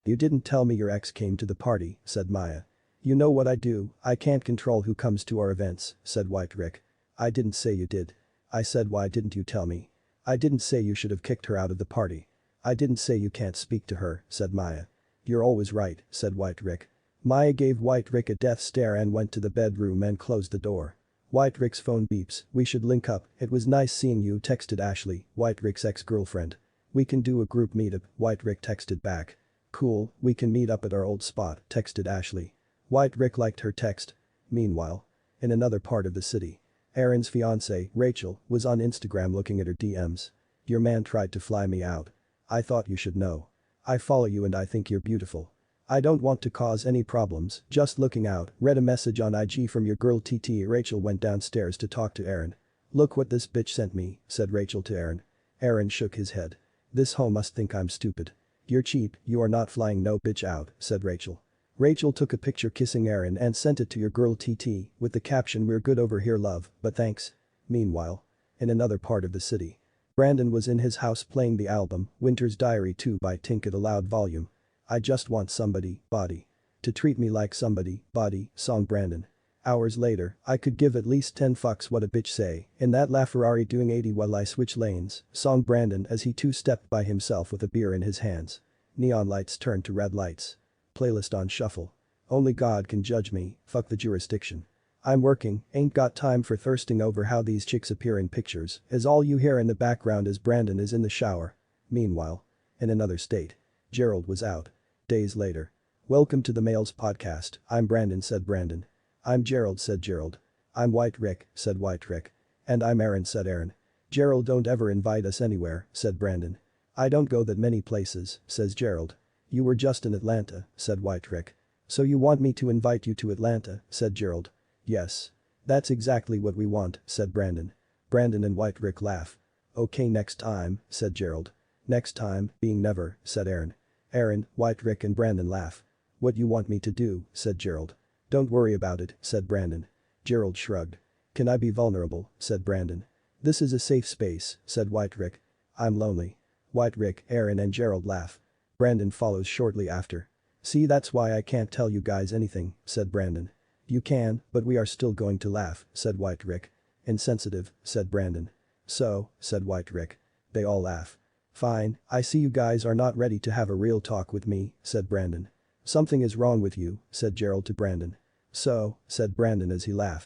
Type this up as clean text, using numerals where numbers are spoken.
You didn't tell me your ex came to the party, said Maya. You know what I do, I can't control who comes to our events, said White Rick. I didn't say you did. I said why didn't you tell me? I didn't say you should have kicked her out of the party. I didn't say you can't speak to her, said Maya. You're always right, said White Rick. Maya gave White Rick a death stare and went to the bedroom and closed the door. White Rick's phone beeps, we should link up, it was nice seeing you, texted Ashley, White Rick's ex-girlfriend. We can do a group meetup, White Rick texted back. Cool, we can meet up at our old spot, texted Ashley. White Rick liked her text. Meanwhile, in another part of the city, Aaron's fiancée, Rachel, was on Instagram looking at her DMs. Your man tried to fly me out. I thought you should know. I follow you and I think you're beautiful. I don't want to cause any problems, just looking out, read a message on IG from your girl TT. Rachel went downstairs to talk to Aaron. Look what this bitch sent me, said Rachel to Aaron. Aaron shook his head. This hoe must think I'm stupid. You're cheap, you are not flying no bitch out, said Rachel. Rachel took a picture kissing Aaron and sent it to your girl TT with the caption we're good over here love, but thanks. Meanwhile, in another part of the city, Brandon was in his house playing the album Winter's Diary 2 by Tink at a loud volume. I just want somebody, body. To treat me like somebody, body, song Brandon. Hours later, I could give at least 10 fucks what a bitch say, in that LaFerrari doing 80 while I switch lanes, song Brandon as he two-stepped by himself with a beer in his hands. Neon lights turned to red lights. Playlist on shuffle. Only God can judge me, fuck the jurisdiction. I'm working, ain't got time for thirsting over how these chicks appear in pictures, as all you hear in the background is Brandon is in the shower. Meanwhile, in another state, Gerald was out. Days later. Welcome to the Males Podcast, I'm Brandon, said Brandon. I'm Gerald, said Gerald. I'm White Rick, said White Rick. And I'm Aaron, said Aaron. Gerald, don't ever invite us anywhere, said Brandon. I don't go that many places, says Gerald. You were just in Atlanta, said White Rick. So you want me to invite you to Atlanta, said Gerald. Yes. That's exactly what we want, said Brandon. Brandon and White Rick laugh. Okay, next time, said Gerald. Next time, being never, said Aaron. Aaron, White Rick and Brandon laugh. What you want me to do, said Gerald. Don't worry about it, said Brandon. Gerald shrugged. Can I be vulnerable, said Brandon. This is a safe space, said White Rick. I'm lonely. White Rick, Aaron and Gerald laugh. Brandon follows shortly after. See, that's why I can't tell you guys anything, said Brandon. You can, but we are still going to laugh, said White Rick. Insensitive, said Brandon. So, said White Rick. They all laugh. Fine, I see you guys are not ready to have a real talk with me, said Brandon. Something is wrong with you, said Gerald to Brandon. So, said Brandon as he laughed.